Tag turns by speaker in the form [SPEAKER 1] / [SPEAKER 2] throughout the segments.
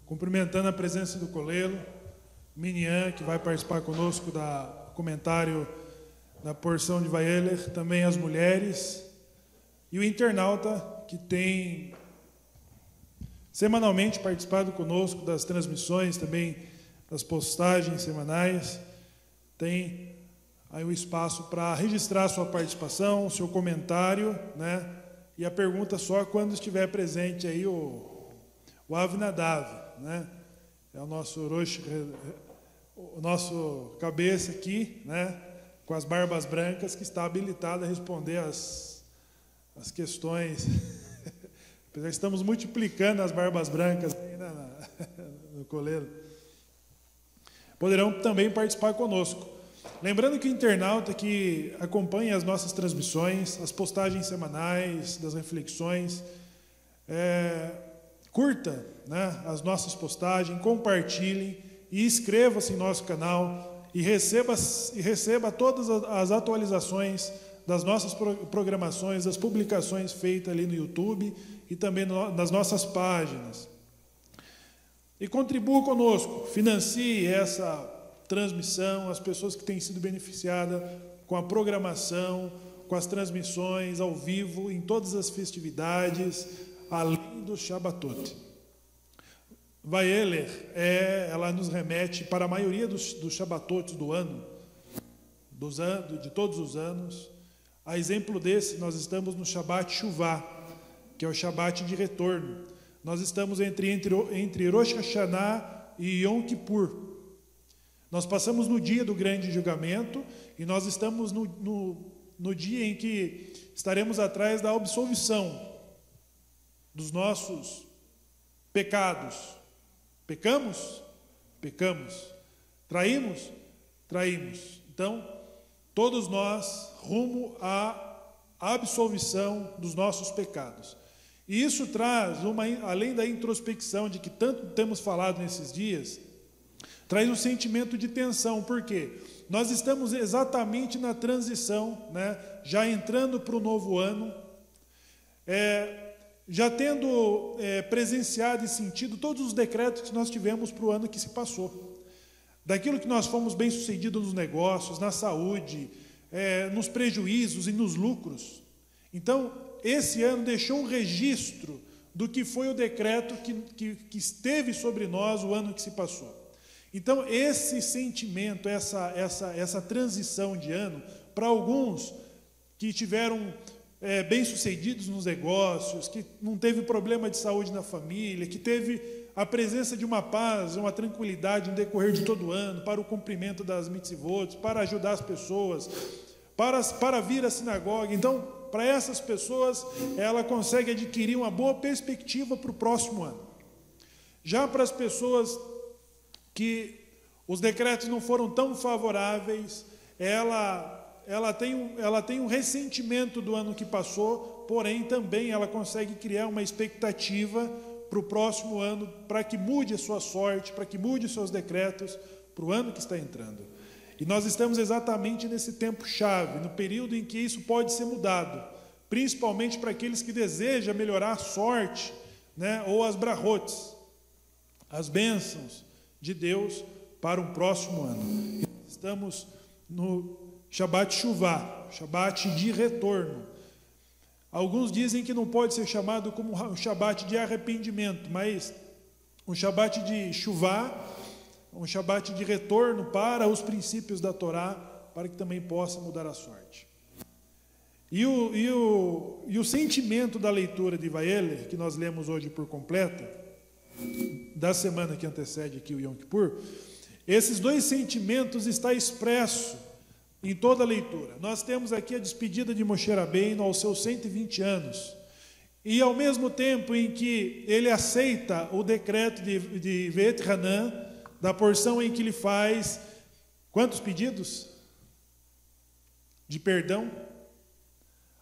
[SPEAKER 1] Cumprimentando a presença do Colelo, Minian, que vai participar conosco do comentário da porção de Weiler, também as mulheres, e o internauta, que tem semanalmente participado conosco das transmissões, também das postagens semanais, tem aí o espaço para registrar sua participação, seu comentário, né? E a pergunta só quando estiver presente aí o Avinadav, né? É o nosso Rosh, o nosso cabeça aqui, né? Com as barbas brancas, que está habilitado a responder as questões. Estamos multiplicando as barbas brancas aí no Colelo. Poderão também participar conosco. Lembrando que o internauta que acompanha as nossas transmissões, as postagens semanais, das reflexões, curta, né, as nossas postagens, compartilhe e inscreva-se em nosso canal e receba todas as atualizações das nossas programações, das publicações feitas ali no YouTube e também nas nossas páginas. E contribua conosco, financie essa transmissão, as pessoas que têm sido beneficiadas com a programação, com as transmissões ao vivo, em todas as festividades, além do Shabbatot. Weiler, ela nos remete para a maioria dos Shabbatot do ano, de todos os anos. A exemplo desse, nós estamos no Shabbat Shuvah, que é o Shabbat de retorno. Nós estamos entre Rosh Hashanah e Yom Kippur. Nós passamos no dia do grande julgamento e nós estamos no dia em que estaremos atrás da absolvição dos nossos pecados. Pecamos? Pecamos. Traímos? Traímos. Então, todos nós rumo à absolvição dos nossos pecados. E isso traz, além da introspecção de que tanto temos falado nesses dias, traz um sentimento de tensão. Por quê? Nós estamos exatamente na transição, né? Já entrando para o novo ano, já tendo presenciado e sentido todos os decretos que nós tivemos para o ano que se passou. Daquilo que nós fomos bem-sucedidos nos negócios, na saúde, nos prejuízos e nos lucros. Então, esse ano deixou um registro do que foi o decreto que esteve sobre nós o ano que se passou. Então, esse sentimento, essa transição de ano, para alguns que tiveram bem-sucedidos nos negócios, que não teve problema de saúde na família, que teve a presença de uma paz, uma tranquilidade no decorrer de todo o ano, para o cumprimento das mitzvot, para ajudar as pessoas, para vir à sinagoga. Então, para essas pessoas, ela consegue adquirir uma boa perspectiva para o próximo ano. Já para as pessoas que os decretos não foram tão favoráveis, ela tem um ressentimento do ano que passou, porém também ela consegue criar uma expectativa para o próximo ano, para que mude a sua sorte, para que mude os seus decretos para o ano que está entrando. E nós estamos exatamente nesse tempo-chave, no período em que isso pode ser mudado, principalmente para aqueles que desejam melhorar a sorte, né, ou as brahotes, as bênçãos de Deus para um próximo ano. Estamos no Shabbat Shuvah, Shabbat de retorno. Alguns dizem que não pode ser chamado como um Shabbat de arrependimento, mas um Shabbat de Shuvah, um Shabbat de retorno para os princípios da Torá, para que também possa mudar a sorte. E o sentimento da leitura de Weiler, que nós lemos hoje por completa, da semana que antecede aqui o Yom Kippur, esses dois sentimentos está expresso em toda a leitura. Nós temos aqui a despedida de Moshe Rabbeinu aos seus 120 anos. E ao mesmo tempo em que ele aceita o decreto de Vet Hanan, da porção em que ele faz quantos pedidos de perdão?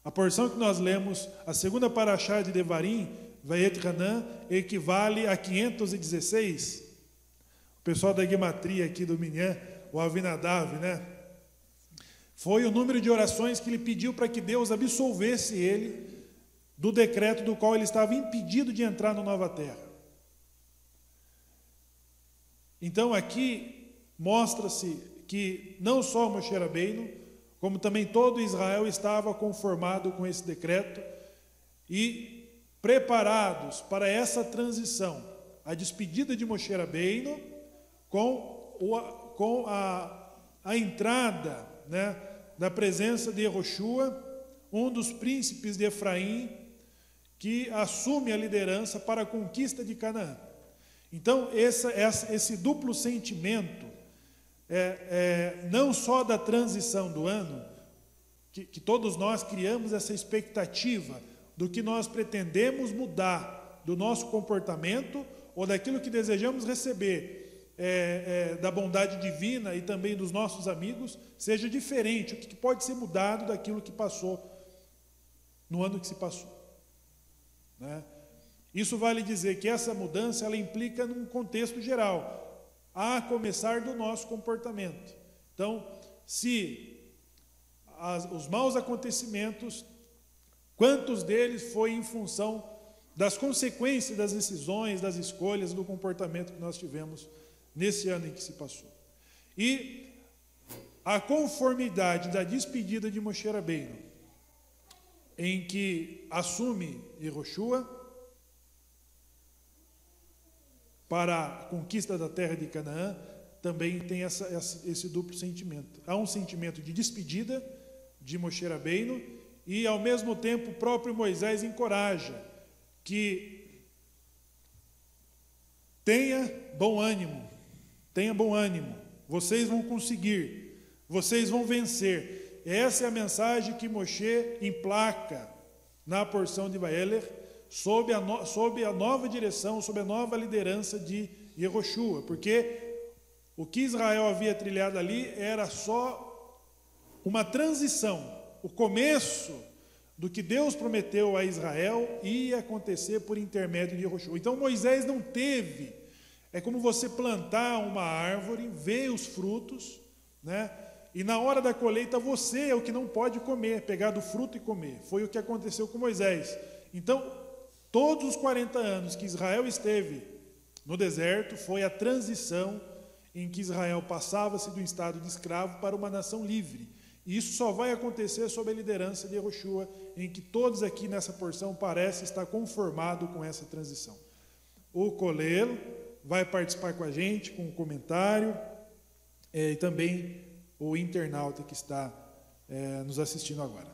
[SPEAKER 1] A porção que nós lemos, a segunda parashá de Devarim, Vet Hanan, equivale a 516. O pessoal da Gematria aqui do Minyan, o Avinadav, né? Foi o número de orações que ele pediu para que Deus absolvesse ele do decreto do qual ele estava impedido de entrar na nova terra. Então aqui mostra-se que não só Moshe Rabbeinu, como também todo Israel estava conformado com esse decreto e preparados para essa transição, a despedida de Moshe Rabbeinu com a entrada, né, da presença de Yehoshua, um dos príncipes de Efraim, que assume a liderança para a conquista de Canaã. Então, esse duplo sentimento, não só da transição do ano, que todos nós criamos essa expectativa do que nós pretendemos mudar do nosso comportamento ou daquilo que desejamos receber da bondade divina e também dos nossos amigos, seja diferente, o que pode ser mudado daquilo que passou no ano que se passou, né? Isso vale dizer que essa mudança ela implica num contexto geral, a começar do nosso comportamento. Então, se os maus acontecimentos, quantos deles foi em função das consequências das decisões, das escolhas, do comportamento que nós tivemos nesse ano em que se passou. E a conformidade da despedida de Moshe Rabbeinu, em que assume Yehoshua para a conquista da terra de Canaã, também tem esse duplo sentimento. Há um sentimento de despedida de Moshe Rabbeinu e, ao mesmo tempo, o próprio Moisés encoraja que tenha bom ânimo, vocês vão conseguir, vocês vão vencer. Essa é a mensagem que Moshe emplaca na porção de Vaeler, sob a nova direção, sob a nova liderança de Yehoshua, porque o que Israel havia trilhado ali era só uma transição, o começo do que Deus prometeu a Israel ia acontecer por intermédio de Yehoshua. Então Moisés não teve, é como você plantar uma árvore, ver os frutos, né? E na hora da colheita você é o que não pode comer, pegar do fruto e comer. Foi o que aconteceu com Moisés. Então, todos os 40 anos que Israel esteve no deserto, foi a transição em que Israel passava-se do estado de escravo para uma nação livre. E isso só vai acontecer sob a liderança de Yehoshua, em que todos aqui nessa porção parecem estar conformados com essa transição. O Colelo vai participar com a gente, com um comentário, e também o internauta que está nos assistindo agora.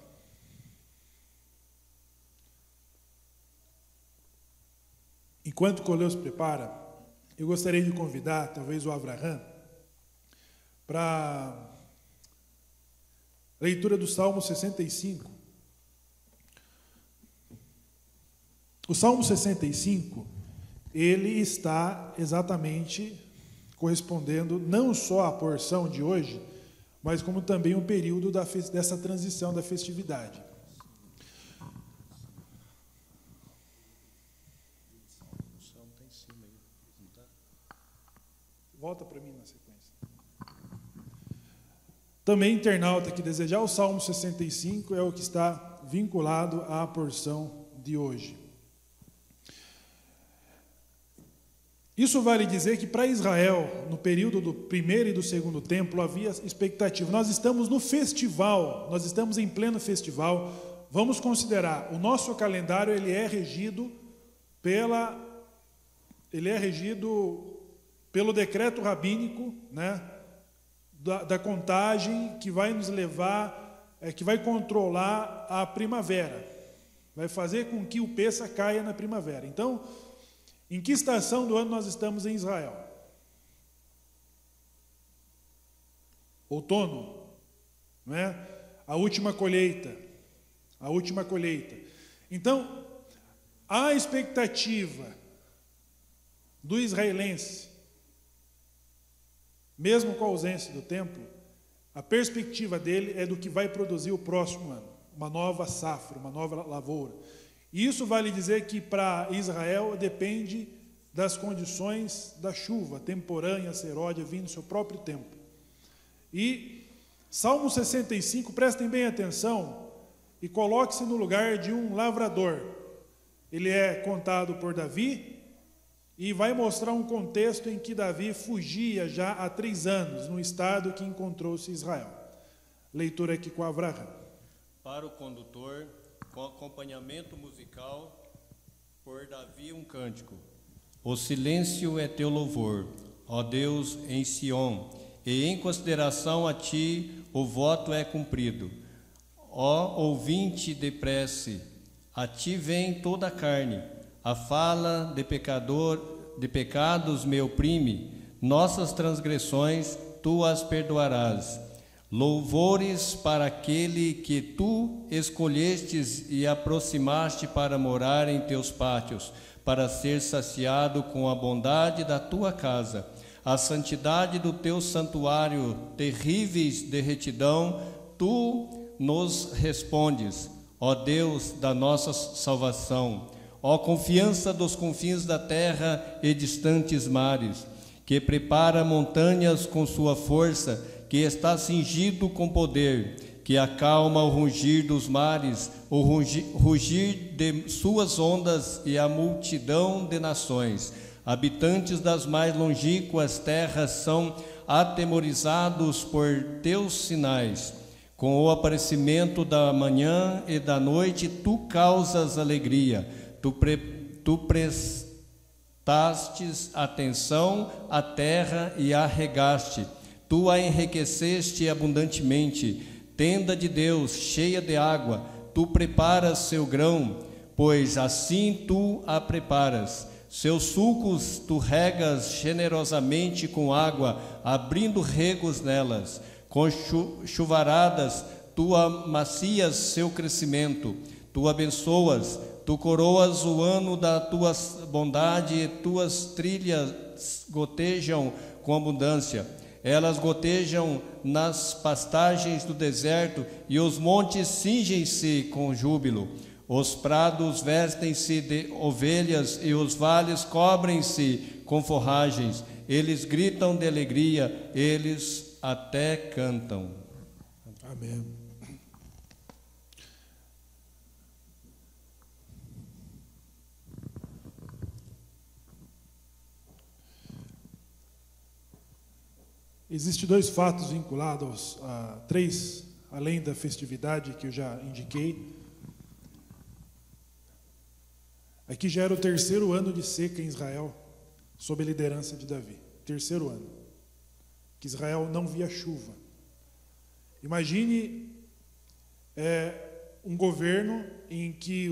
[SPEAKER 1] Enquanto o Coleu se prepara, eu gostaria de convidar, talvez, o Avraham, para a leitura do Salmo 65. O Salmo 65, ele está exatamente correspondendo não só à porção de hoje, mas como também um período dessa transição da festividade. Volta para mim na sequência. Também, internauta que desejar o Salmo 65 é o que está vinculado à porção de hoje. Isso vale dizer que para Israel, no período do primeiro e do segundo templo, havia expectativa. Nós estamos no festival, nós estamos em pleno festival. Vamos considerar, o nosso calendário ele é regido pelo decreto rabínico, né, da contagem que vai nos levar, que vai controlar a primavera, vai fazer com que o Pêssach caia na primavera. Então, em que estação do ano nós estamos em Israel? Outono, não é? A última colheita. Então, a expectativa do israelense, mesmo com a ausência do templo, a perspectiva dele é do que vai produzir o próximo ano, uma nova safra, uma nova lavoura. E isso vale dizer que para Israel depende das condições da chuva temporânea, seródia, vindo no seu próprio tempo. E Salmo 65, prestem bem atenção e coloque-se no lugar de um lavrador. Ele é contado por Davi e vai mostrar um contexto em que Davi fugia já há 3 anos, no estado que encontrou-se Israel. Leitura aqui com Avraham.
[SPEAKER 2] Para o condutor, com acompanhamento musical, por Davi um cântico. O silêncio é teu louvor, ó Deus, em Sião, e em consideração a ti o voto é cumprido. Ó ouvinte de prece, a ti vem toda a carne, a fala de pecados me oprime, nossas transgressões tu as perdoarás. Louvores para aquele que tu escolhestes e aproximaste para morar em teus pátios, para ser saciado com a bondade da tua casa, a santidade do teu santuário, terríveis de retidão, tu nos respondes, ó Deus da nossa salvação, ó confiança dos confins da terra e distantes mares, que prepara montanhas com sua força, que está cingido com poder, que acalma o rugir dos mares, o rugir de suas ondas e a multidão de nações. Habitantes das mais longínquas terras são atemorizados por teus sinais. Com o aparecimento da manhã e da noite, tu causas alegria. Tu prestastes atenção à terra e a regaste. Tu a enriqueceste abundantemente. Tenda de Deus, cheia de água, tu preparas seu grão, pois assim tu a preparas. Seus sulcos tu regas generosamente com água, abrindo regos nelas. Com chuvaradas tu amacias seu crescimento. Tu abençoas, tu coroas o ano da tua bondade, e tuas trilhas gotejam com abundância. Elas gotejam nas pastagens do deserto, e os montes cingem-se com júbilo. Os prados vestem-se de ovelhas, e os vales cobrem-se com forragens. Eles gritam de alegria, eles até cantam.
[SPEAKER 1] Amém. Existem 2 fatos vinculados a 3, além da festividade que eu já indiquei. Aqui já era o 3º ano de seca em Israel, sob a liderança de Davi. 3º ano, que Israel não via chuva. Imagine um governo em que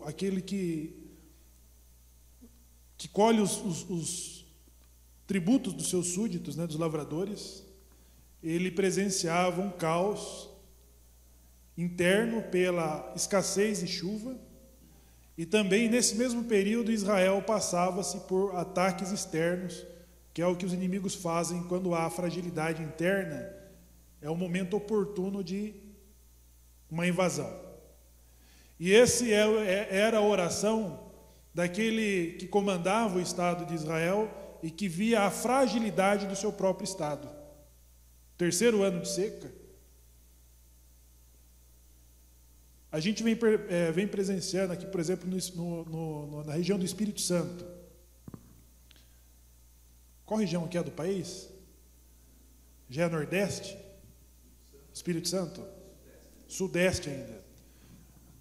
[SPEAKER 1] aquele que colhe os tributos dos seus súditos, né, dos lavradores, ele presenciava um caos interno pela escassez de chuva, e também nesse mesmo período Israel passava-se por ataques externos, que é o que os inimigos fazem quando há fragilidade interna, é o momento oportuno de uma invasão. E esse era a oração daquele que comandava o Estado de Israel e que via a fragilidade do seu próprio Estado. 3º ano de seca. A gente vem presenciando aqui, por exemplo, na região do Espírito Santo. Qual região que é do país? Já é Nordeste? Espírito Santo? Sudeste ainda.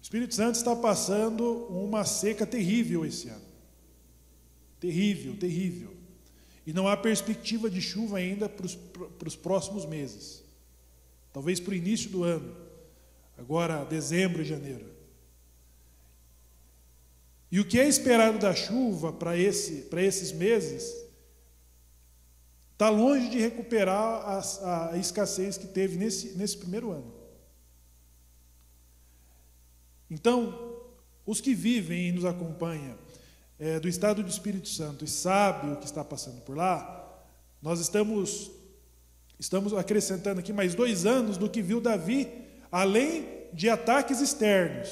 [SPEAKER 1] O Espírito Santo está passando uma seca terrível esse ano. Terrível, terrível. E não há perspectiva de chuva ainda para os próximos meses. Talvez para o início do ano. Agora, dezembro e janeiro. E o que é esperado da chuva para esses meses está longe de recuperar a escassez que teve nesse primeiro ano. Então, os que vivem e nos acompanham do estado do Espírito Santo e sabem o que está passando por lá, nós estamos acrescentando aqui mais 2 anos do que viu Davi, além de ataques externos.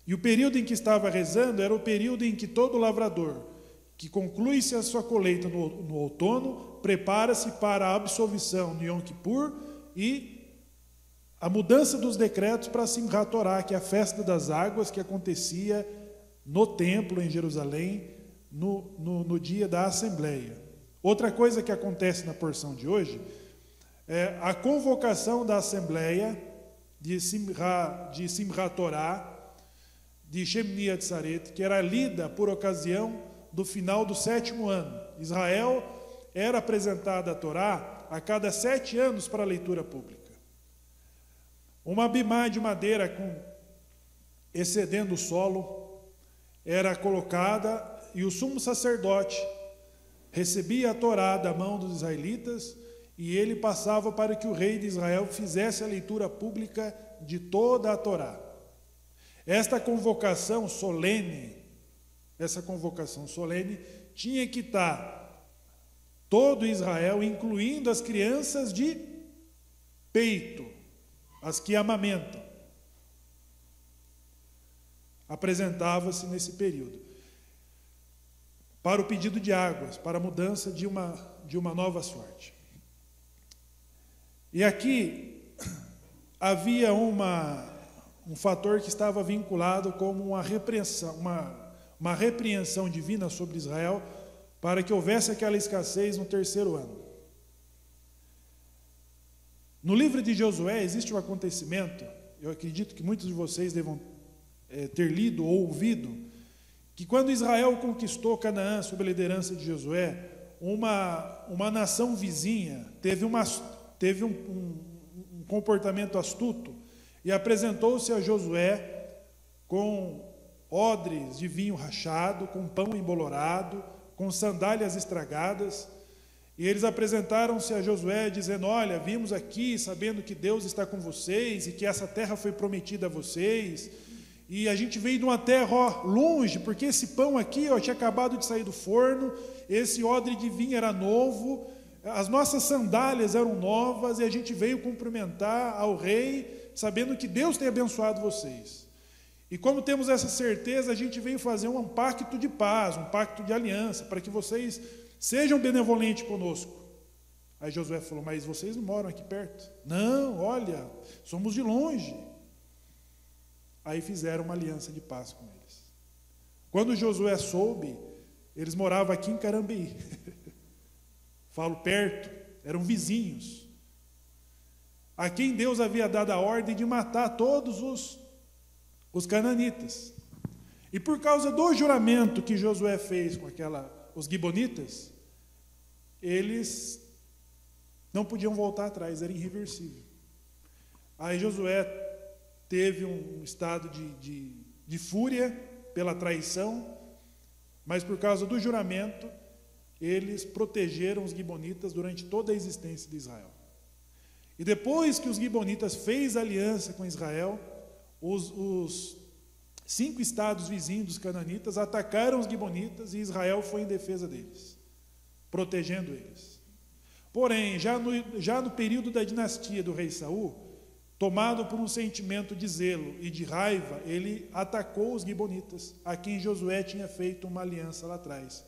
[SPEAKER 1] E o período em que estava rezando era o período em que todo lavrador que conclui-se a sua colheita no outono, prepara-se para a absolvição no Yom Kippur e a mudança dos decretos para Simchat Torah, que é a festa das águas que acontecia no templo em Jerusalém, no dia da Assembleia. Outra coisa que acontece na porção de hoje é a convocação da Assembleia de Simchat Torá, de Shemini Atzaret, que era lida por ocasião do final do 7º ano. Israel era apresentada a Torá a cada 7 anos para a leitura pública. Uma bimá de madeira excedendo o solo era colocada e o sumo sacerdote recebia a Torá da mão dos israelitas e ele passava para que o rei de Israel fizesse a leitura pública de toda a Torá. Esta convocação solene tinha que estar todo Israel, incluindo as crianças de peito, as que amamentam. Apresentava-se nesse período para o pedido de águas, para a mudança de uma nova sorte. E aqui havia um fator que estava vinculado como uma repreensão divina sobre Israel, para que houvesse aquela escassez no 3º ano. No livro de Josué existe um acontecimento, eu acredito que muitos de vocês devam ter lido ou ouvido, que quando Israel conquistou Canaã sob a liderança de Josué, uma nação vizinha teve um comportamento astuto e apresentou-se a Josué com odres de vinho rachado, com pão embolorado, com sandálias estragadas, e eles apresentaram-se a Josué dizendo: olha, vimos aqui sabendo que Deus está com vocês e que essa terra foi prometida a vocês, e a gente veio de uma terra longe, porque esse pão aqui tinha acabado de sair do forno, esse odre de vinho era novo, as nossas sandálias eram novas, e a gente veio cumprimentar ao rei, sabendo que Deus tem abençoado vocês. E como temos essa certeza, a gente veio fazer um pacto de paz, um pacto de aliança, para que vocês sejam benevolentes conosco. Aí Josué falou: mas vocês não moram aqui perto? Não, olha, somos de longe. Aí fizeram uma aliança de paz com eles. Quando Josué soube, eles moravam aqui em Carambeí. Falo perto, eram vizinhos. A quem Deus havia dado a ordem de matar todos os cananitas. E por causa do juramento que Josué fez com os gibeonitas, eles não podiam voltar atrás, era irreversível. Aí Josué teve um estado de fúria pela traição, mas por causa do juramento, eles protegeram os gibeonitas durante toda a existência de Israel. E depois que os gibeonitas fez aliança com Israel, os 5 estados vizinhos dos cananitas atacaram os gibeonitas e Israel foi em defesa deles, protegendo eles. Porém, já no período da dinastia do rei Saul, tomado por um sentimento de zelo e de raiva, ele atacou os gibeonitas, a quem Josué tinha feito uma aliança lá atrás.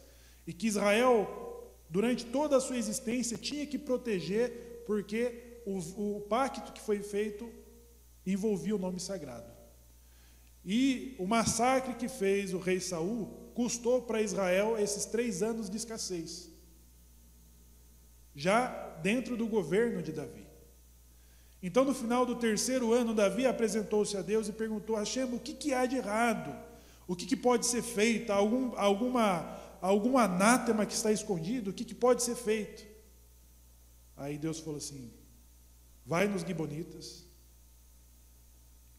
[SPEAKER 1] E que Israel, durante toda a sua existência, tinha que proteger, porque o pacto que foi feito envolvia o nome sagrado. E o massacre que fez o rei Saul custou para Israel esses 3 anos de escassez, já dentro do governo de Davi. Então, no final do 3º ano, Davi apresentou-se a Deus e perguntou: Hashem, o que há de errado? O que pode ser feito? Algum anátema que está escondido? O que pode ser feito? Aí Deus falou assim: vai nos gibeonitas,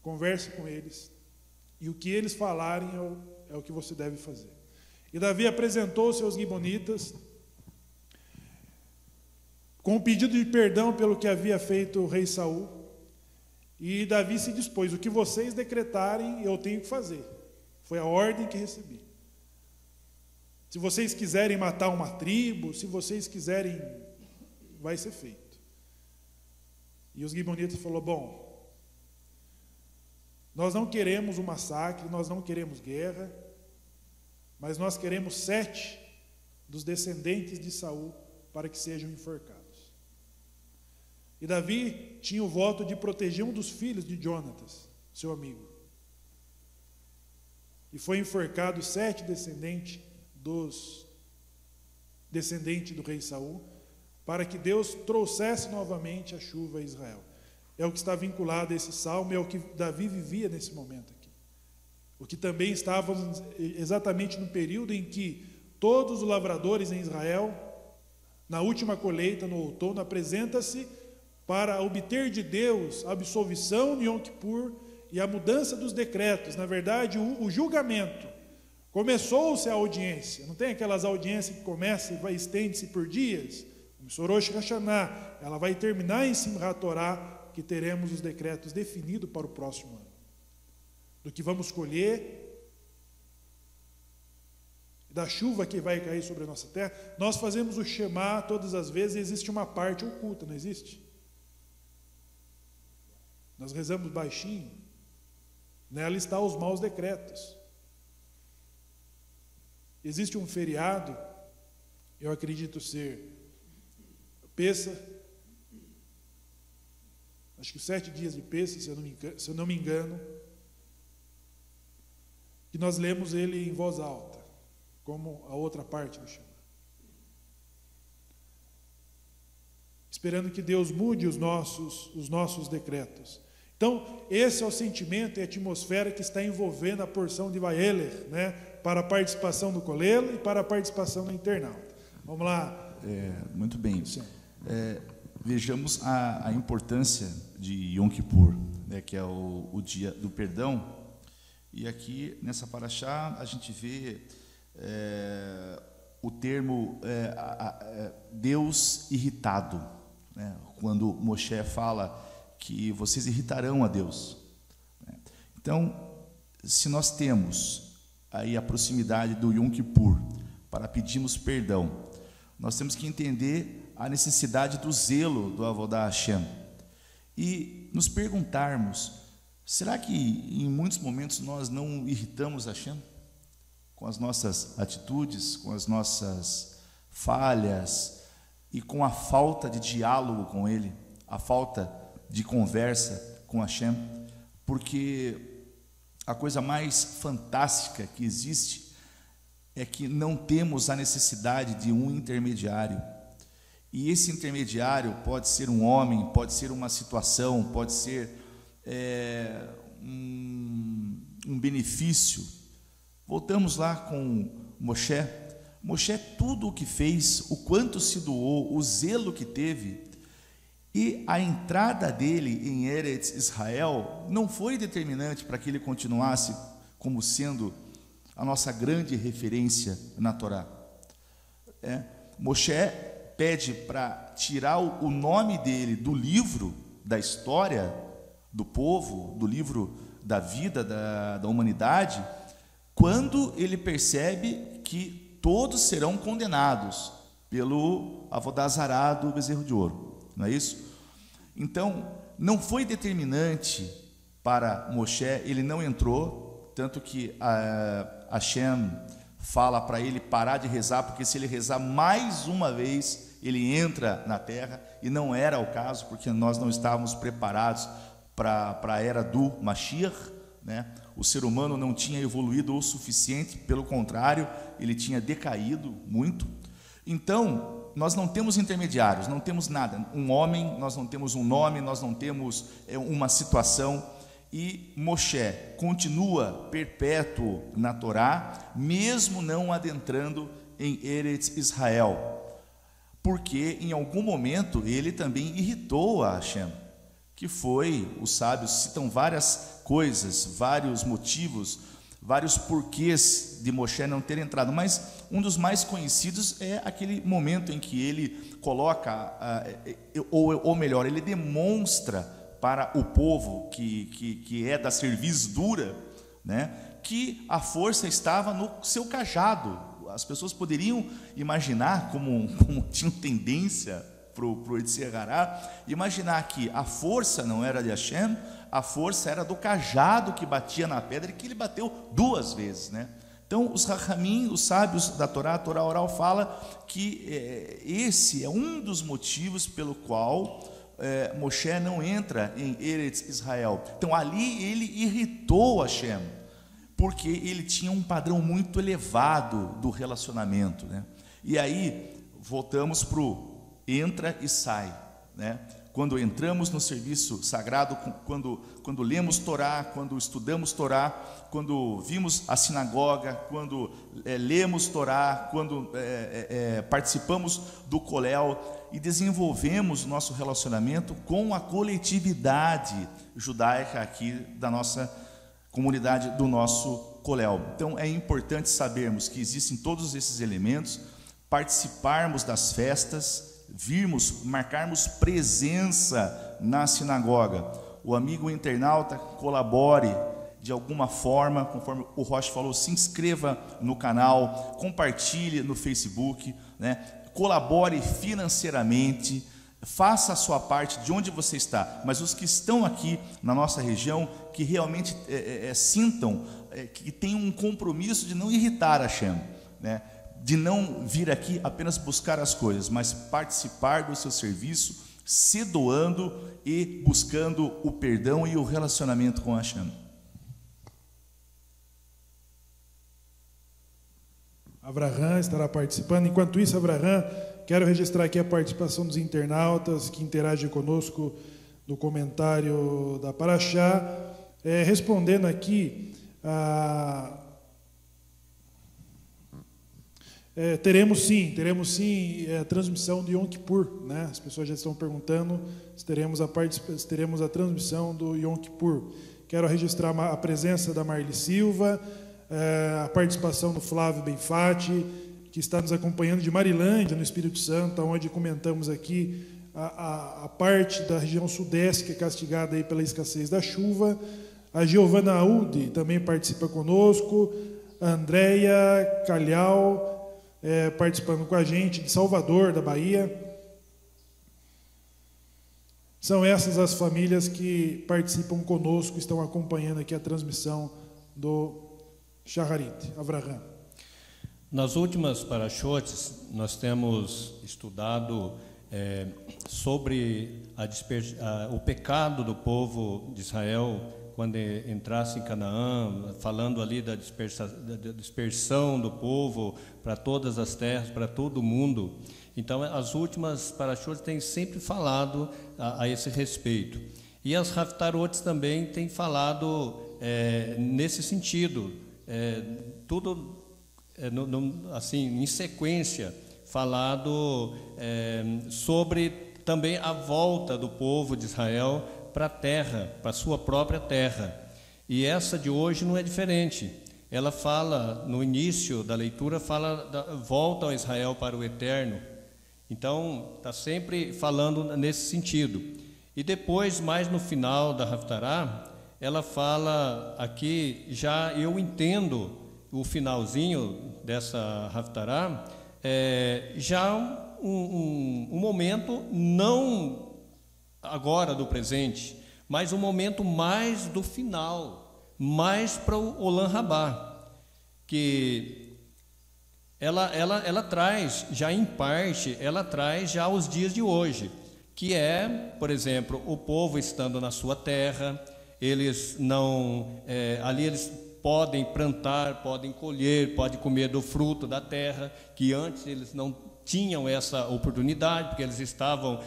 [SPEAKER 1] converse com eles, e o que eles falarem é o que você deve fazer. E Davi apresentou-se aos gibeonitas com um pedido de perdão pelo que havia feito o rei Saul, e Davi se dispôs: o que vocês decretarem eu tenho que fazer. Foi a ordem que recebi. Se vocês quiserem matar uma tribo, se vocês quiserem, vai ser feito. E os gibeonitas falaram: bom, nós não queremos um massacre, nós não queremos guerra, mas nós queremos 7 dos descendentes de Saul para que sejam enforcados. E Davi tinha o voto de proteger um dos filhos de Jonatas, seu amigo. e foi enforcado 7 descendentes do rei Saul, para que Deus trouxesse novamente a chuva a Israel. É o que está vinculado a esse salmo, é o que Davi vivia nesse momento aqui. O que também estávamos exatamente no período em que todos os lavradores em Israel, na última colheita, no outono, apresenta-se para obter de Deus a absolvição de Yom Kippur e a mudança dos decretos. Na verdade, o julgamento. Começou-se a audiência. Não tem aquelas audiências que começam e vai estende-se por dias? Começou Rosh Hashanah. Ela vai terminar em Simchat Torah, que teremos os decretos definidos para o próximo ano. Do que vamos colher, da chuva que vai cair sobre a nossa terra. Nós fazemos o Shema todas as vezes e existe uma parte oculta, não existe? Nós rezamos baixinho. Nela está os maus decretos. Existe um feriado, eu acredito ser Pêssah, acho que 7 dias de Pêssah, se eu não me engano, que nós lemos ele em voz alta, como a outra parte do Shema. Esperando que Deus mude os nossos decretos. Então, esse é o sentimento e a atmosfera que está envolvendo a porção de Vaieler, né, para a participação do colelo e para a participação do internauta. Vamos lá.
[SPEAKER 3] Muito bem. Vejamos a importância de Yom Kippur, né, que é o dia do perdão. E aqui, nessa paraxá, a gente vê o termo Deus irritado, né, quando Moshe fala que vocês irritarão a Deus. Então, se nós temos aí a proximidade do Yom Kippur para pedirmos perdão, nós temos que entender a necessidade do zelo do Avodah Hashem e nos perguntarmos: será que em muitos momentos nós não irritamos Hashem com as nossas atitudes, com as nossas falhas e com a falta de diálogo com Ele, a falta de conversa com Hashem? Porque a coisa mais fantástica que existe é que não temos a necessidade de um intermediário. E esse intermediário pode ser um homem, pode ser uma situação, pode ser um benefício. Voltamos lá com Moshe. Moshe, tudo o que fez, o quanto se doou, o zelo que teve, e a entrada dele em Eretz Israel não foi determinante para que ele continuasse como sendo a nossa grande referência na Torá. Moshe pede para tirar o nome dele do livro da história do povo, do livro da vida da humanidade, quando ele percebe que todos serão condenados pelo Avodah Zará do bezerro de ouro, não é isso? Então, não foi determinante para Moshe, ele não entrou, tanto que Hashem fala para ele parar de rezar, porque se ele rezar mais uma vez, ele entra na terra, e não era o caso, porque nós não estávamos preparados para a era do Mashiach, né? O ser humano não tinha evoluído o suficiente, pelo contrário, ele tinha decaído muito. Então, nós não temos intermediários, não temos nada, um homem, nós não temos um nome, nós não temos uma situação, e Moshe continua perpétuo na Torá, mesmo não adentrando em Eretz Israel, porque em algum momento ele também irritou a Hashem, que foi, os sábios citam várias coisas, vários motivos, vários porquês de Moshe não ter entrado, mas um dos mais conhecidos é aquele momento em que ele coloca, ou melhor, ele demonstra para o povo que é da cerviz dura, né, que a força estava no seu cajado. As pessoas poderiam imaginar, como tinham tendência para o Yetzer Hará, imaginar que a força não era de Hashem, a força era do cajado que batia na pedra, e que ele bateu 2 vezes, né? Então, os Rachamim, os sábios da Torá, a Torá oral fala que esse é um dos motivos pelo qual Moshe não entra em Eretz Israel. Então, ali ele irritou Hashem, porque ele tinha um padrão muito elevado do relacionamento, né? E aí voltamos para o entra e sai, né? Quando entramos no serviço sagrado, quando lemos Torá, quando estudamos Torá, quando vimos a sinagoga, quando lemos Torá, quando participamos do Koléu e desenvolvemos nosso relacionamento com a coletividade judaica aqui da nossa comunidade, do nosso Koléu. Então é importante sabermos que existem todos esses elementos, participarmos das festas, marcarmos presença na sinagoga. O amigo internauta colabore de alguma forma, conforme o Rocha falou, se inscreva no canal, compartilhe no Facebook, né? Colabore financeiramente, faça a sua parte de onde você está, mas os que estão aqui na nossa região, que realmente sintam que tem um compromisso de não irritar a Hashem, né? De não vir aqui apenas buscar as coisas, mas participar do seu serviço, se doando e buscando o perdão e o relacionamento com Hashem.
[SPEAKER 1] Avraham estará participando. Enquanto isso, Avraham, quero registrar aqui a participação dos internautas que interagem conosco no comentário da Parashá, respondendo aqui teremos sim a transmissão de Yom Kippur, né? As pessoas já estão perguntando se teremos a transmissão do Yom Kippur. Quero registrar a presença da Marli Silva, a participação do Flávio Benfatti, que está nos acompanhando de Marilândia, no Espírito Santo, onde comentamos aqui a parte da região sudeste que é castigada aí pela escassez da chuva. A Giovana Audi também participa conosco, a Andréia Calhau, participando com a gente, de Salvador, da Bahia. São essas as famílias que participam conosco, estão acompanhando aqui a transmissão do Shacharit. Avraham.
[SPEAKER 2] Nas últimas parashotes, nós temos estudado sobre o pecado do povo de Israel quando entrasse em Canaã, falando ali da dispersão do povo para todas as terras, para todo o mundo. Então, as últimas parashotes têm sempre falado a esse respeito. E as Haftarot também têm falado nesse sentido, tudo assim, em sequência, falado sobre também a volta do povo de Israel para a terra, para a sua própria terra. E essa de hoje não é diferente. Ela fala, no início da leitura, fala da volta ao Israel para o eterno. Então, está sempre falando nesse sentido. E depois, mais no final da Haftará, ela fala aqui, já eu entendo o finalzinho dessa Haftará, já um momento não agora do presente, mas um momento mais do final, mais para o Olam Rabá, que ela traz já em parte, ela traz já os dias de hoje, que por exemplo, o povo estando na sua terra, eles não, ali eles podem plantar, podem colher, podem comer do fruto da terra, que antes eles não tinham essa oportunidade, porque eles estavam,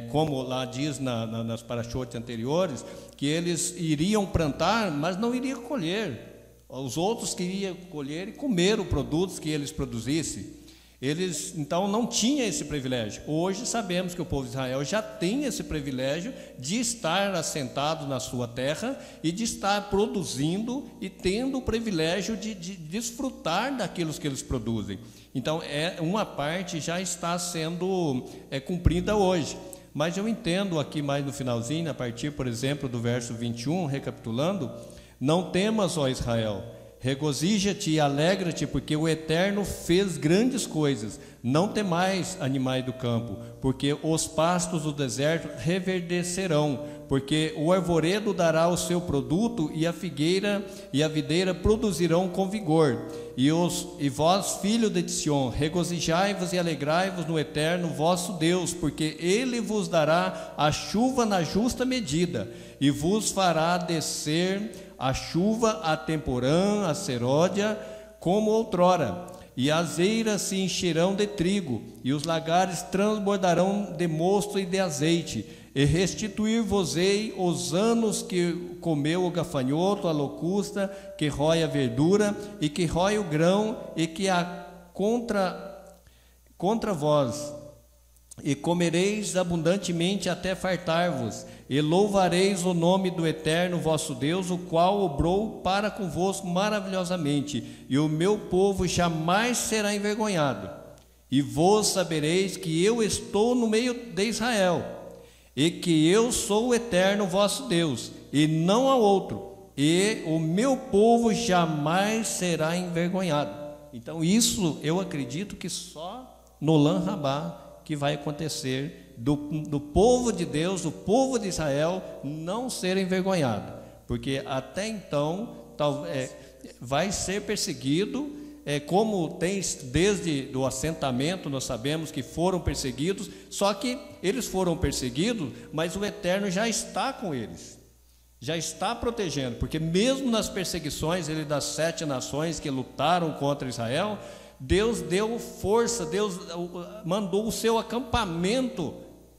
[SPEAKER 2] como lá diz nas parashotes anteriores, que eles iriam plantar, mas não iriam colher. Os outros queriam colher e comer os produtos que eles produzissem. Eles, então, não tinham esse privilégio. Hoje sabemos que o povo de Israel já tem esse privilégio de estar assentado na sua terra e de estar produzindo e tendo o privilégio de desfrutar daquilo que eles produzem. Então, uma parte já está sendo cumprida hoje. Mas eu entendo aqui mais no finalzinho, a partir, por exemplo, do verso 21, recapitulando: não temas, ó Israel, regozija-te e alegra-te, porque o Eterno fez grandes coisas. Não temais, animais do campo, porque os pastos do deserto reverdecerão, porque o arvoredo dará o seu produto, e a figueira e a videira produzirão com vigor. E vós, filho de Sião, regozijai-vos e alegrai-vos no Eterno vosso Deus, porque Ele vos dará a chuva na justa medida, e vos fará descer a chuva a temporã, a seródia, como outrora. E as eiras se encherão de trigo, e os lagares transbordarão de mosto e de azeite. E restituir-vos-ei os anos que comeu o gafanhoto, a locusta, que rói a verdura, e que rói o grão, e que há contra vós. E comereis abundantemente até fartar-vos, e louvareis o nome do Eterno vosso Deus, o qual obrou para convosco maravilhosamente, e o meu povo jamais será envergonhado. E vós sabereis que eu estou no meio de Israel, e que eu sou o Eterno vosso Deus, e não há outro, e o meu povo jamais será envergonhado. Então isso eu acredito que só no Olam Rabá que vai acontecer, do povo de Deus, do povo de Israel, não ser envergonhado, porque até então vai ser perseguido, como tem desde o assentamento, nós sabemos que foram perseguidos, só que eles foram perseguidos, mas o Eterno já está com eles, já está protegendo, porque mesmo nas perseguições das 7 nações que lutaram contra Israel, Deus deu força, Deus mandou o seu acampamento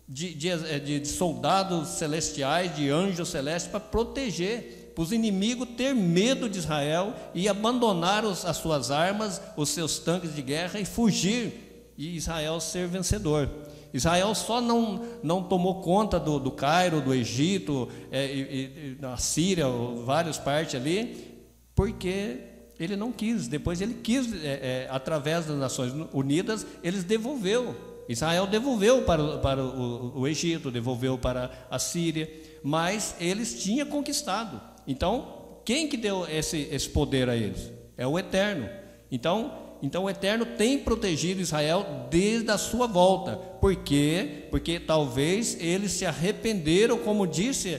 [SPEAKER 2] de soldados celestiais, de anjos celestes, para proteger, para os inimigos ter medo de Israel e abandonar as suas armas, os seus tanques de guerra, e fugir, e Israel ser vencedor. Israel só não tomou conta do Cairo, do Egito, e da Síria, várias partes ali, porque ele não quis. Depois ele quis, através das Nações Unidas, eles devolveu. Israel devolveu para o Egito, devolveu para a Síria, mas eles tinham conquistado. Então, quem que deu esse poder a eles? É o Eterno. Então o Eterno tem protegido Israel desde a sua volta. Por quê? Porque talvez eles se arrependeram, como disse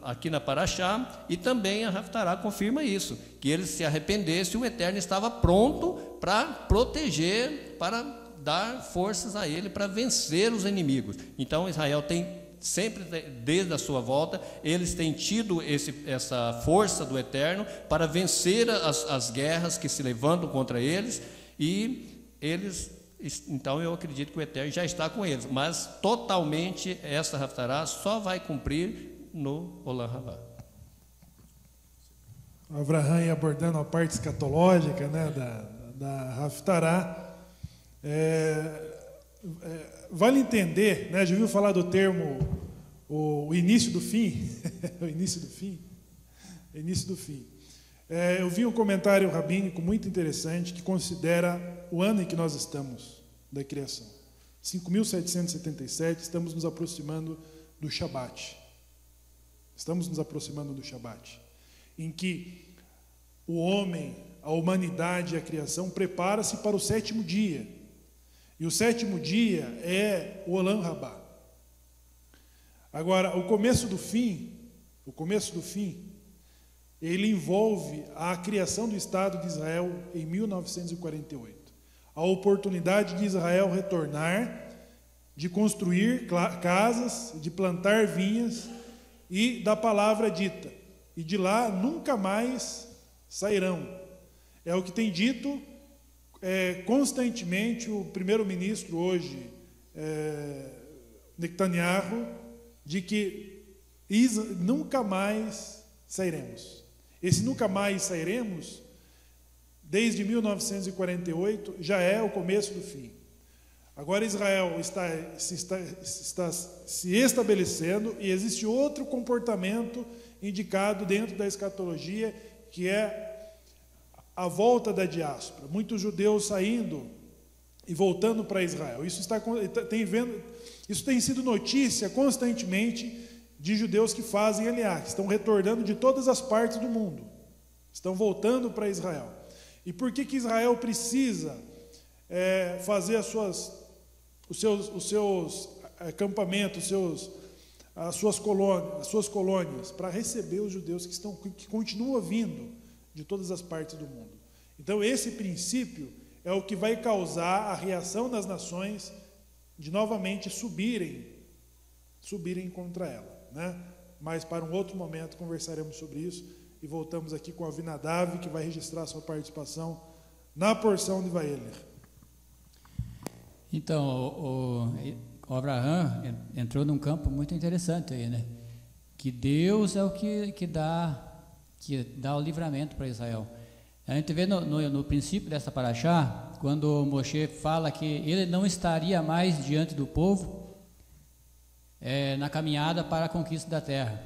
[SPEAKER 2] aqui na Paraxá, e também a Haftará confirma isso, que eles se arrependessem, o Eterno estava pronto para proteger, para dar forças a ele, para vencer os inimigos. Então Israel tem sempre, desde a sua volta, eles têm tido essa força do Eterno para vencer as guerras que se levantam contra eles, e eles... Então eu acredito que o Eterno já está com eles, mas totalmente essa Haftará só vai cumprir no Olam Rabá.
[SPEAKER 1] Avraham abordando a parte escatológica, né, da Haftará. Vale entender, né, já ouviu falar do termo o início do fim? O início do fim? Início do fim. Eu vi um comentário rabínico muito interessante que considera o ano em que nós estamos da criação. 5.777, estamos nos aproximando do Shabat. Estamos nos aproximando do Shabat, em que o homem, a humanidade e a criação prepara-se para o 7º dia. E o 7º dia é o Olam Rabá. Agora, o começo do fim, ele envolve a criação do Estado de Israel em 1948. A oportunidade de Israel retornar, de construir casas, de plantar vinhas e da palavra dita. E de lá nunca mais sairão. É o que tem dito constantemente o primeiro-ministro hoje, Netanyahu, de que nunca mais sairemos. Esse nunca mais sairemos, desde 1948, já é o começo do fim. Agora Israel está se estabelecendo, e existe outro comportamento indicado dentro da escatologia, que é a volta da diáspora. Muitos judeus saindo e voltando para Israel. Isso tem sido notícia constantemente de judeus que fazem aliá, que estão retornando de todas as partes do mundo, estão voltando para Israel. E por que Israel precisa fazer os seus acampamentos, as suas colônias para receber os judeus que continuam vindo de todas as partes do mundo. Então esse princípio é o que vai causar a reação das nações de novamente subirem contra ela, né? Mas para um outro momento conversaremos sobre isso e voltamos aqui com Avinadav, que vai registrar sua participação na porção de Vaeler.
[SPEAKER 4] Então, o Abraham entrou num campo muito interessante aí, né? Que Deus é o que dá o livramento para Israel. A gente vê no princípio dessa paraxá, quando Moshe fala que ele não estaria mais diante do povo na caminhada para a conquista da terra.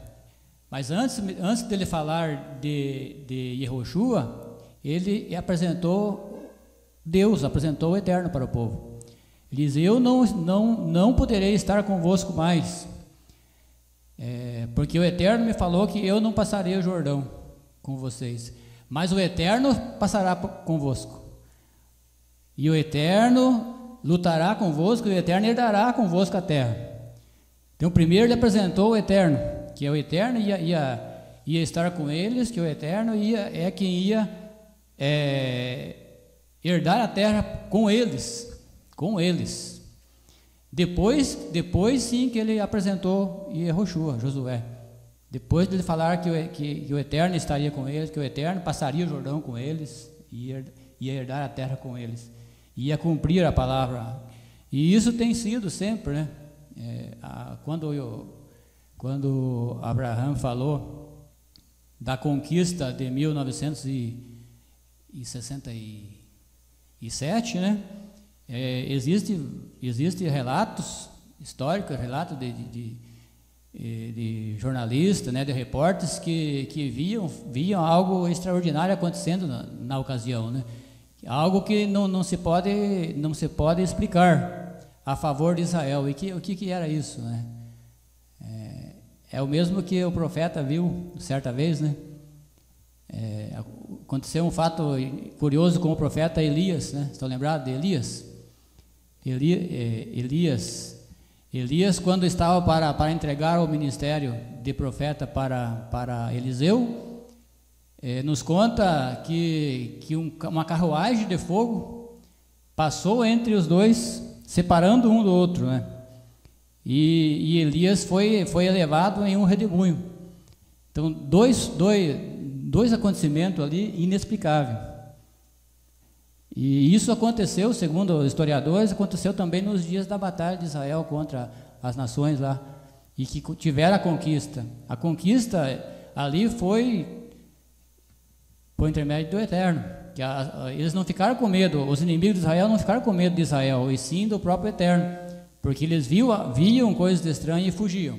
[SPEAKER 4] Mas antes dele falar de Yehoshua, ele apresentou Deus, apresentou o Eterno para o povo. Ele diz: eu não poderei estar convosco mais, porque o Eterno me falou que eu não passarei o Jordão com vocês, mas o Eterno passará convosco, e o Eterno lutará convosco, e o Eterno herdará convosco a terra. Então primeiro ele apresentou o Eterno, que é o Eterno ia estar com eles, que o Eterno é quem ia herdar a terra com eles. Depois sim que ele apresentou Yehoshua, Josué. Depois de ele falar que o Eterno estaria com eles, que o Eterno passaria o Jordão com eles, ia herdar a terra com eles, ia cumprir a palavra. E isso tem sido sempre, né? Quando Abraham falou da conquista de 1967, né? Existe relatos históricos, relatos de jornalistas, né, de repórteres que viam algo extraordinário acontecendo na ocasião, né? Algo que não se pode explicar a favor de Israel. E o que era isso, né? É o mesmo que o profeta viu certa vez, né? Aconteceu um fato curioso com o profeta Elias, né? Estão lembrados de Elias? Elias, quando estava para entregar o ministério de profeta para Eliseu, nos conta que uma carruagem de fogo passou entre os dois, separando um do outro, né? E Elias foi elevado em um redemoinho. Então, dois acontecimentos ali inexplicáveis. E isso aconteceu, segundo historiadores, aconteceu também nos dias da batalha de Israel contra as nações lá, e que tiveram a conquista. A conquista ali foi por intermédio do Eterno. Eles não ficaram com medo, os inimigos de Israel não ficaram com medo de Israel, e sim do próprio Eterno, porque eles viam coisas estranhas e fugiam,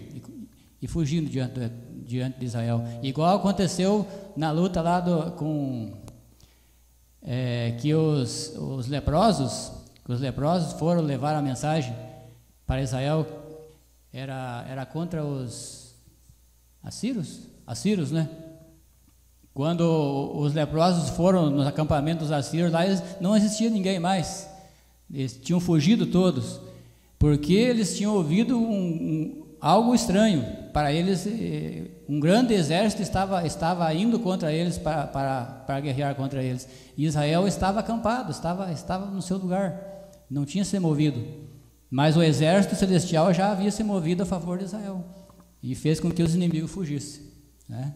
[SPEAKER 4] e fugindo diante de Israel. Igual aconteceu na luta lá que os leprosos foram levar a mensagem para Israel, era contra os assírios, né? Quando os leprosos foram nos acampamentos dos assírios, lá não existia ninguém mais, eles tinham fugido todos, porque eles tinham ouvido algo estranho. Para eles, um grande exército estava indo contra eles para guerrear contra eles. E Israel estava acampado, estava no seu lugar, não tinha se movido. Mas o exército celestial já havia se movido a favor de Israel e fez com que os inimigos fugissem, né?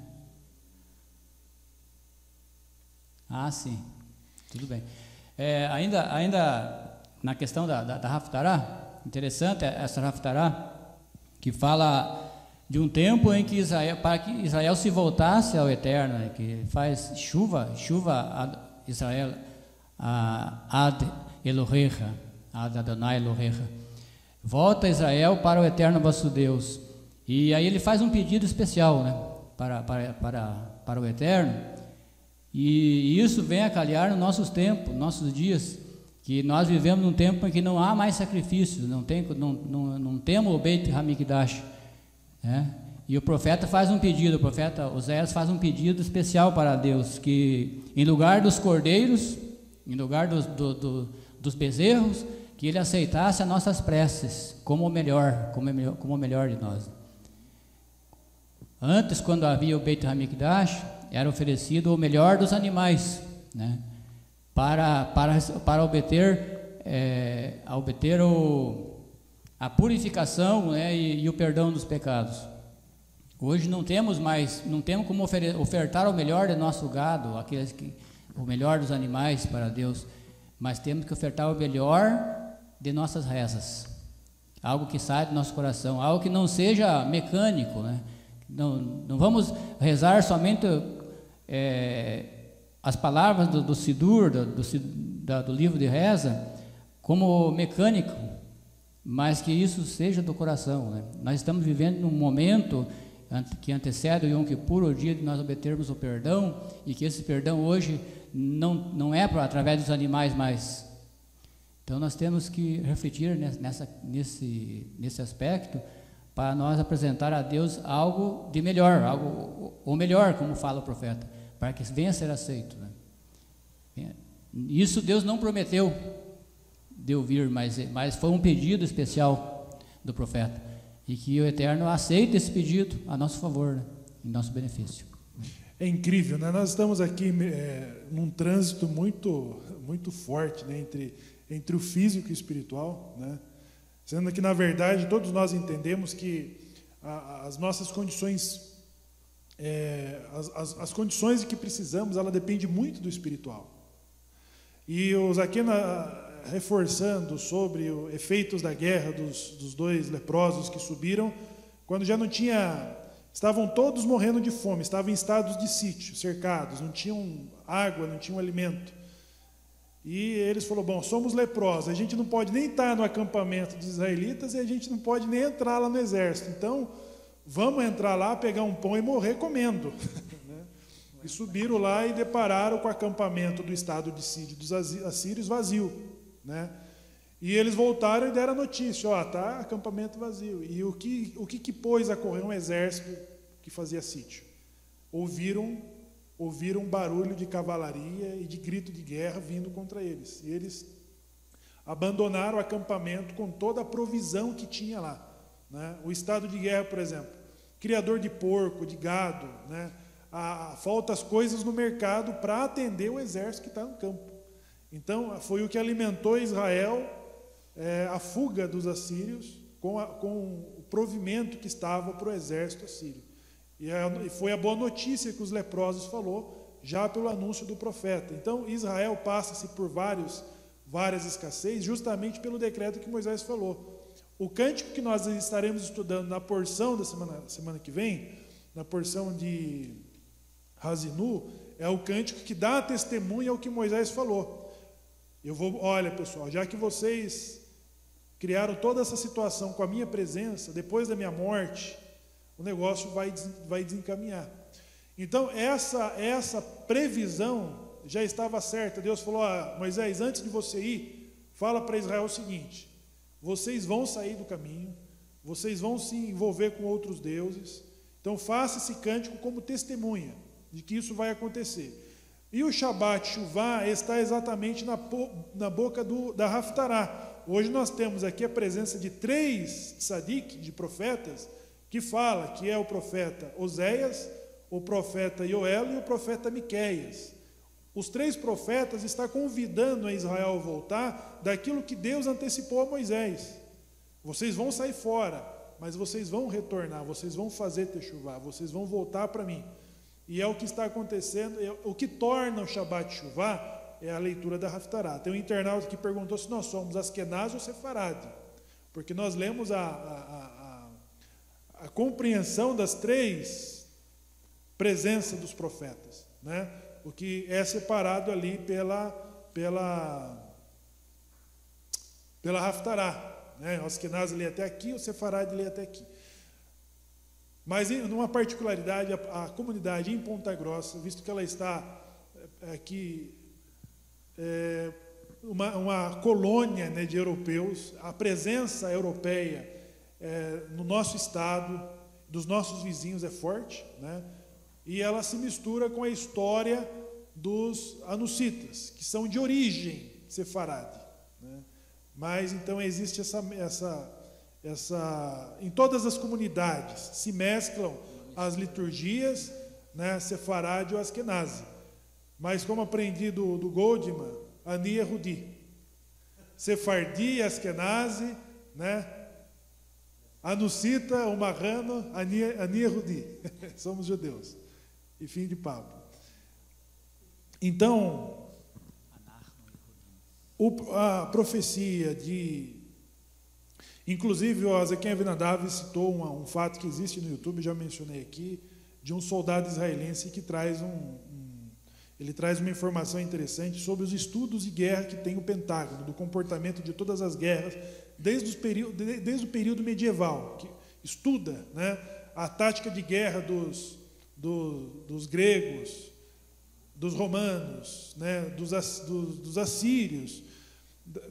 [SPEAKER 4] Ah, sim, tudo bem. Ainda na questão da Haftará, interessante essa Haftará, que fala de um tempo em que para que Israel se voltasse ao Eterno, né, que faz chuva ad Israel, ad Elohecha, ad Adonai Elohecha. Volta Israel para o Eterno vosso Deus. E aí ele faz um pedido especial, né, para o Eterno. E isso vem a calhar nos nossos tempos, nossos dias, que nós vivemos num tempo em que não há mais sacrifícios, não temos o Beit HaMikdash, né? E o profeta faz um pedido, o profeta Oséias faz um pedido especial para Deus, que em lugar dos cordeiros, em lugar dos bezerros, que ele aceitasse as nossas preces como o melhor de nós. Antes, quando havia o Beit HaMikdash, era oferecido o melhor dos animais, né? Para obter a purificação, né? e o perdão dos pecados. Hoje não temos como ofertar o melhor do nosso gado, o melhor dos animais para Deus, mas temos que ofertar o melhor de nossas rezas, algo que sai do nosso coração, algo que não seja mecânico, né? Não vamos rezar somente as palavras do Sidur, do livro de reza, como mecânico, mas que isso seja do coração, né? Nós estamos vivendo num momento que antecede o Yom Kippur, o dia de nós obtermos o perdão, e que esse perdão hoje não é através dos animais mais. Então nós temos que refletir nesse aspecto, para nós apresentar a Deus algo de melhor, o melhor, como fala o profeta, para que venha a ser aceito, né? Isso Deus não prometeu de ouvir, mas foi um pedido especial do profeta, e que o Eterno aceite esse pedido a nosso favor, né? Em nosso benefício.
[SPEAKER 1] É incrível, né? Nós estamos aqui num trânsito muito, muito forte, né? entre o físico e o espiritual, né? Sendo que, na verdade, todos nós entendemos que as nossas condições, as condições de que precisamos, ela depende muito do espiritual. E o Zaquena, reforçando sobre os efeitos da guerra dos 2 leprosos que subiram, quando já não tinha, estavam todos morrendo de fome, estavam em estados de sítio, cercados, não tinham água, não tinham alimento. E eles falaram, bom, somos leprosos, a gente não pode nem estar no acampamento dos israelitas e a gente não pode nem entrar lá no exército. Então, vamos entrar lá, pegar um pão e morrer comendo. E subiram lá e depararam com o acampamento do estado de Síria dos assírios vazio, né? E eles voltaram e deram a notícia, está acampamento vazio. E o que pôs a correr um exército que fazia sítio? Ouviram um barulho de cavalaria e de grito de guerra vindo contra eles. E eles abandonaram o acampamento com toda a provisão que tinha lá, né? O estado de guerra, por exemplo, criador de porco, de gado, né? Falta as coisas no mercado para atender o exército que está no campo. Então, foi o que alimentou Israel, a fuga dos assírios, com o provimento que estava para o exército assírio. E foi a boa notícia que os leprosos falou, já pelo anúncio do profeta. Então, Israel passa-se por várias escassez, justamente pelo decreto que Moisés falou. O cântico que nós estaremos estudando na porção da semana que vem, na porção de Hazinu, é o cântico que dá testemunha ao que Moisés falou. Olha, pessoal, já que vocês criaram toda essa situação com a minha presença, depois da minha morte, o negócio vai desencaminhar. Então, essa previsão já estava certa. Deus falou, Moisés, antes de você ir, fala para Israel o seguinte, vocês vão sair do caminho, vocês vão se envolver com outros deuses, então faça esse cântico como testemunha de que isso vai acontecer. E o Shabbat Shuvah está exatamente na boca da Haftarah. Hoje nós temos aqui a presença de 3 tzadik, de profetas, que fala que é o profeta Oséias, o profeta Yoel e o profeta Miqueias. Os 3 profetas estão convidando a Israel a voltar daquilo que Deus antecipou a Moisés. Vocês vão sair fora, mas vocês vão retornar, vocês vão fazer Teshuvah, vocês vão voltar para mim. E é o que está acontecendo, o que torna o Shabbat Shuvah é a leitura da Haftarah. Tem um internauta que perguntou se nós somos Askenaz ou Sefarad, porque nós lemos a compreensão das 3 presenças dos profetas, né? O que é separado ali pela Haftarah, né? O Askenaz lê até aqui, o Sefarad lê até aqui. Mas, numa particularidade, a comunidade em Ponta Grossa, visto que ela está aqui, uma colônia, né, de europeus, a presença europeia no nosso estado, dos nossos vizinhos é forte, né? E ela se mistura com a história dos anussitas, que são de origem sefarade, né? Mas, então, existe essa em todas as comunidades se mesclam as liturgias, né, Sefarad ou Askenazi. Mas como aprendi do Goldman, Ani Yehudi. Sefardi, Askenazi, né? Anucita, o Marrano, Ani Yehudi. Somos judeus. E fim de papo. Então, a profecia de... Inclusive, o Zequim Avinadav citou um fato que existe no YouTube, já mencionei aqui, de um soldado israelense que traz ele traz uma informação interessante sobre os estudos de guerra que tem o Pentágono, do comportamento de todas as guerras, desde o período medieval, que estuda, né, a tática de guerra dos gregos, dos romanos, né, dos assírios,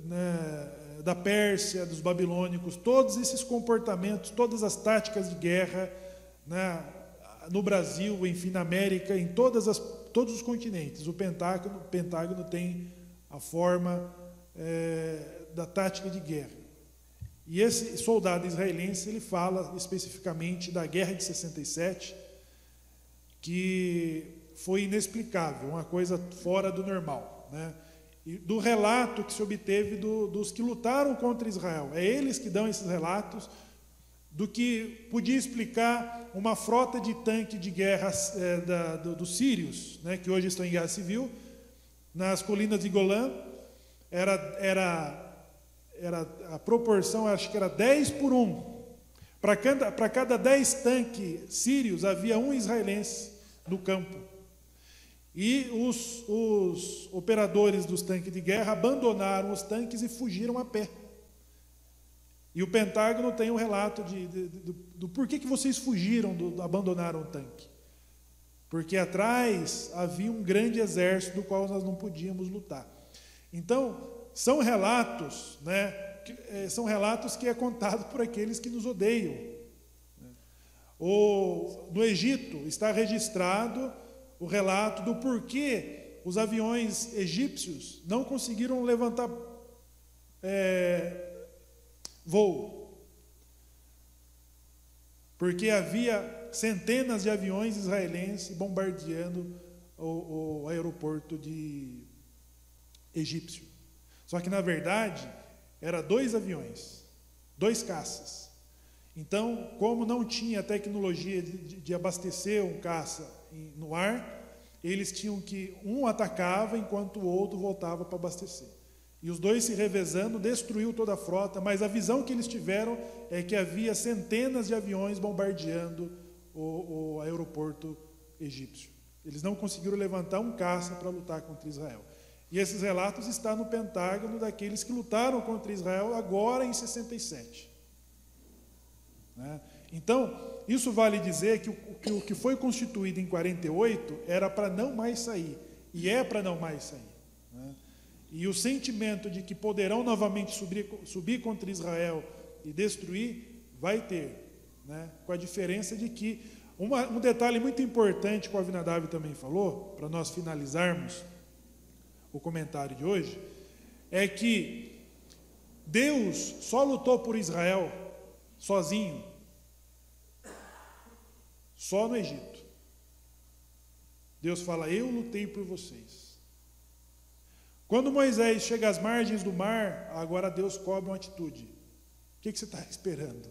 [SPEAKER 1] né, da Pérsia, dos babilônicos, todos esses comportamentos, todas as táticas de guerra, né, no Brasil, enfim, na América, em todos os continentes. O Pentágono tem a forma da tática de guerra. E esse soldado israelense, ele fala especificamente da Guerra de 67, que foi inexplicável, uma coisa fora do normal, né? E do relato que se obteve dos que lutaram contra Israel. É eles que dão esses relatos do que podia explicar uma frota de tanque de guerra dos sírios, né, que hoje estão em guerra civil, nas colinas de Golã. Era a proporção, acho que era 10-1. Para cada 10 tanques sírios, havia um israelense no campo. E os operadores dos tanques de guerra abandonaram os tanques e fugiram a pé. E o Pentágono tem um relato do porquê que vocês fugiram, abandonaram o tanque. Porque atrás havia um grande exército do qual nós não podíamos lutar. Então, são relatos, né, são relatos que é contado por aqueles que nos odeiam. No Egito está registrado o relato do porquê os aviões egípcios não conseguiram levantar voo. Porque havia centenas de aviões israelenses bombardeando o aeroporto egípcio. Só que, na verdade, era 2 aviões, 2 caças. Então, como não tinha tecnologia de abastecer um caça no ar, eles tinham que um atacava enquanto o outro voltava para abastecer. E os 2 se revezando, destruiu toda a frota, mas a visão que eles tiveram é que havia centenas de aviões bombardeando o aeroporto egípcio. Eles não conseguiram levantar um caça para lutar contra Israel. E esses relatos estão no Pentágono daqueles que lutaram contra Israel agora em 67. Né? Então, isso vale dizer que o que foi constituído em 48 era para não mais sair, e é para não mais sair. Né? E o sentimento de que poderão novamente subir contra Israel e destruir, vai ter. Né? Com a diferença de que, um detalhe muito importante que o Avinadav também falou, para nós finalizarmos o comentário de hoje, é que Deus só lutou por Israel sozinho, só no Egito. Deus fala: eu lutei por vocês. Quando Moisés chega às margens do mar, agora Deus cobra uma atitude. O que você está esperando?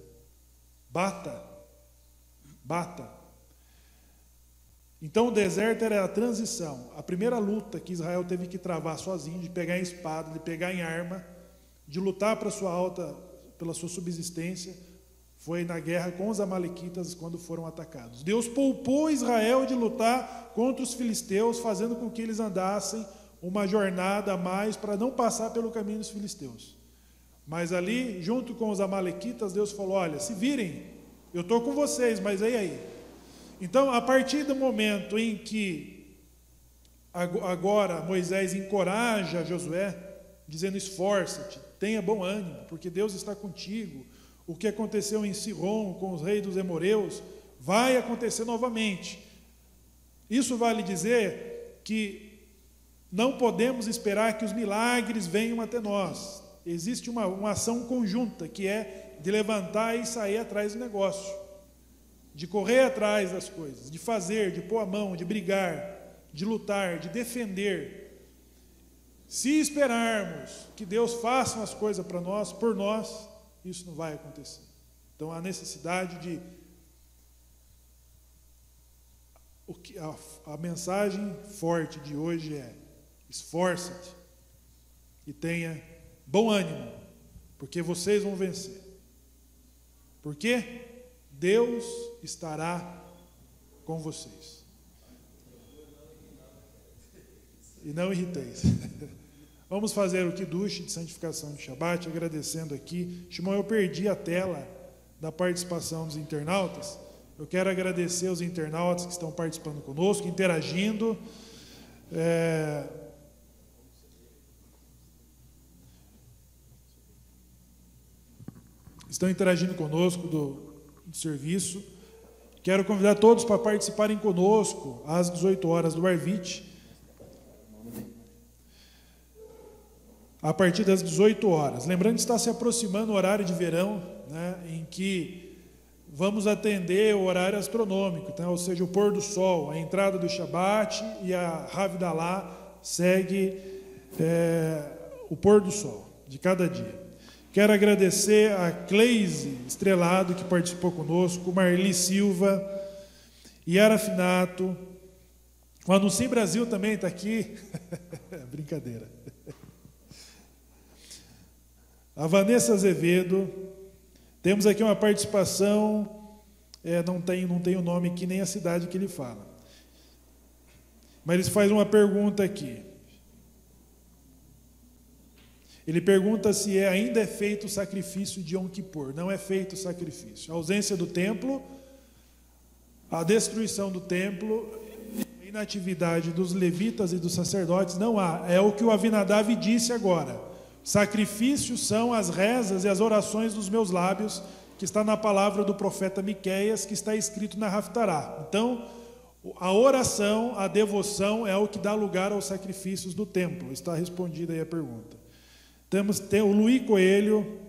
[SPEAKER 1] Bata. Então o deserto era a transição, a primeira luta que Israel teve que travar sozinho, de pegar em espada, de pegar em arma, de lutar pela sua subsistência, foi na guerra com os amalequitas quando foram atacados. Deus poupou Israel de lutar contra os filisteus, fazendo com que eles andassem uma jornada a mais para não passar pelo caminho dos filisteus. Mas ali, junto com os amalequitas, Deus falou: olha, se virem, eu estou com vocês, mas e aí? Então, a partir do momento em que agora Moisés encoraja Josué, dizendo: esforça-te, tenha bom ânimo, porque Deus está contigo. O que aconteceu em Sihon com os reis dos Emoreus vai acontecer novamente. Isso vale dizer que não podemos esperar que os milagres venham até nós. Existe uma ação conjunta, que é de levantar e sair atrás do negócio. de correr atrás das coisas, de fazer, de pôr a mão, de brigar, de lutar, de defender. Se esperarmos que Deus faça as coisas para nós, por nós, isso não vai acontecer. Então há necessidade de... A mensagem forte de hoje é: esforça-te e tenha bom ânimo, porque vocês vão vencer. Por quê? Deus estará com vocês. E não irriteis. Vamos fazer o Kiddush de santificação de Shabat, agradecendo aqui. Shimon, eu perdi a tela da participação dos internautas. Eu quero agradecer os internautas que estão participando conosco, interagindo. Estão interagindo conosco do serviço. Quero convidar todos para participarem conosco às 18 horas do Arvit. A partir das 18 horas. Lembrando que está se aproximando o horário de verão, né, em que vamos atender o horário astronômico, então, ou seja, o pôr do sol, a entrada do Shabat e a Havdalah segue o pôr do sol de cada dia. Quero agradecer a Cleise Estrelado, que participou conosco, Marli Silva, Yara Finato, o Anunciem Brasil também está aqui, brincadeira. A Vanessa Azevedo. Temos aqui uma participação, não tem o nome aqui nem a cidade que ele fala. Mas ele faz uma pergunta aqui. Ele pergunta se ainda é feito o sacrifício de Yom Kippur. Não é feito o sacrifício. A ausência do templo, a destruição do templo, a inatividade dos levitas e dos sacerdotes, não há. É o que o Avinadav disse agora. Sacrifícios são as rezas e as orações dos meus lábios, que está na palavra do profeta Miqueias, que está escrito na Haftarah. Então, a oração, a devoção é o que dá lugar aos sacrifícios do templo. Está respondida aí a pergunta. Tem o Luí Coelho,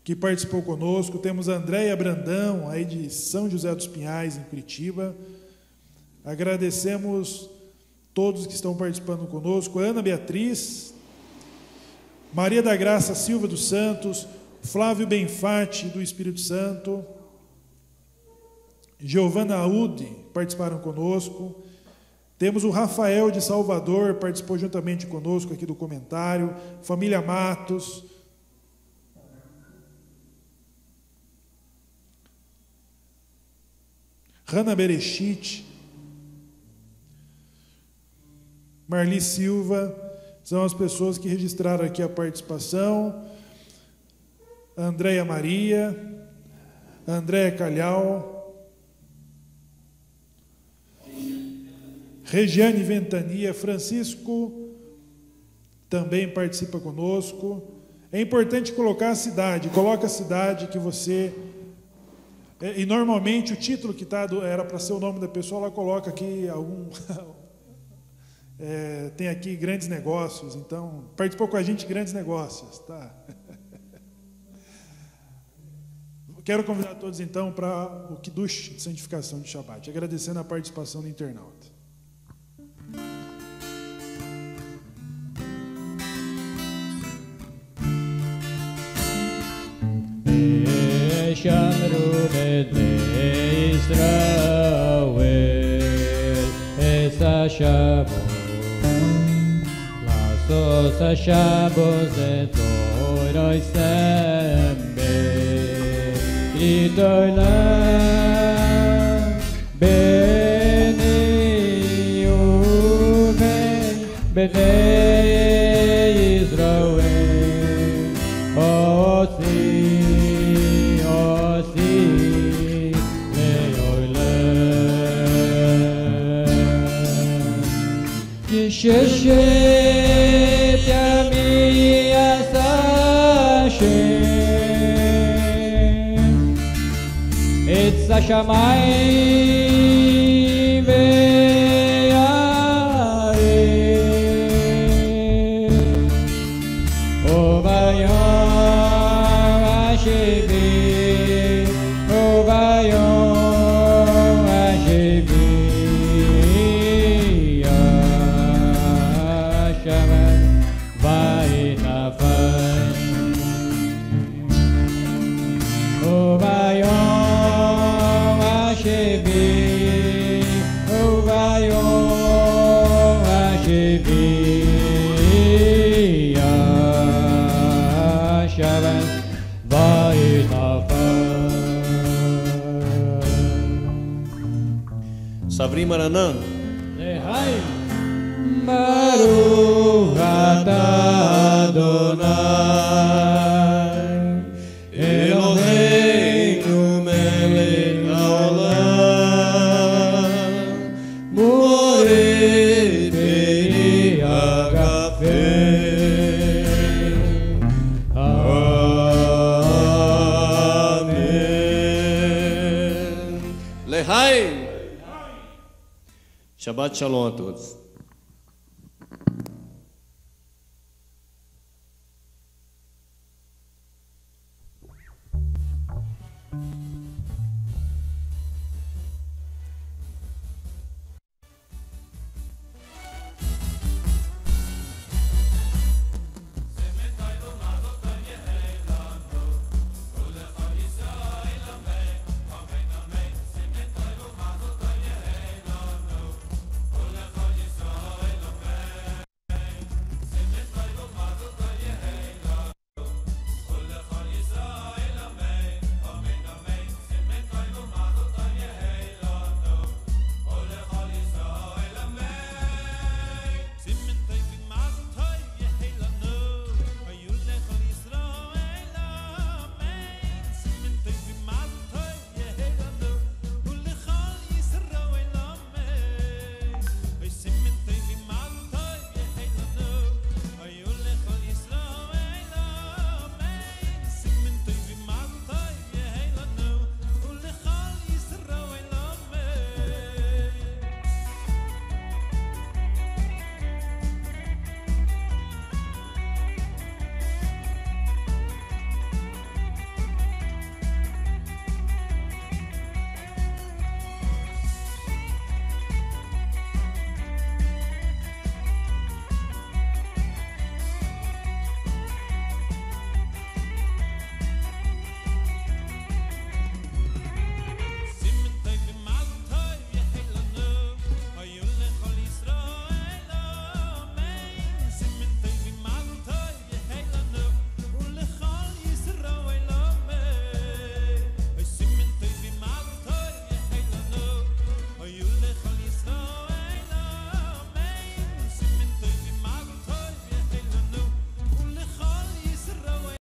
[SPEAKER 1] que participou conosco. Temos a Andréia Brandão, aí de São José dos Pinhais, em Curitiba. Agradecemos todos que estão participando conosco, Ana Beatriz, Maria da Graça Silva dos Santos, Flávio Benfatti do Espírito Santo, Giovana Audi participaram conosco. Temos o Rafael de Salvador, participou juntamente conosco aqui do comentário, família Matos, Rana Berechit, Marli Silva, são as pessoas que registraram aqui a participação. Andréia Maria, Andréia Calhau, Regiane Ventania, Francisco também participa conosco. É importante colocar a cidade, coloca a cidade que você... E normalmente o título que era para ser o nome da pessoa, ela coloca aqui algum... tem aqui grandes negócios, então participou com a gente grandes negócios, tá? Quero convidar todos então para o Kiddush de santificação de Shabat, agradecendo a participação do internauta.
[SPEAKER 4] Lasos Shabbos et Torah sembe Gritoilam Beni Uven Bnei Yisrael Osi Leolam Yesheshet Yami Hashem Etz HaShamayim Ve'yareh U'bayom HaShevi
[SPEAKER 2] Savrim Maranã.
[SPEAKER 4] Lehai Baruch atah Adonai Eloheinu melech haolam moreh peri hagafen. Amém.
[SPEAKER 2] Lehai. Shabbat Shalom a todos.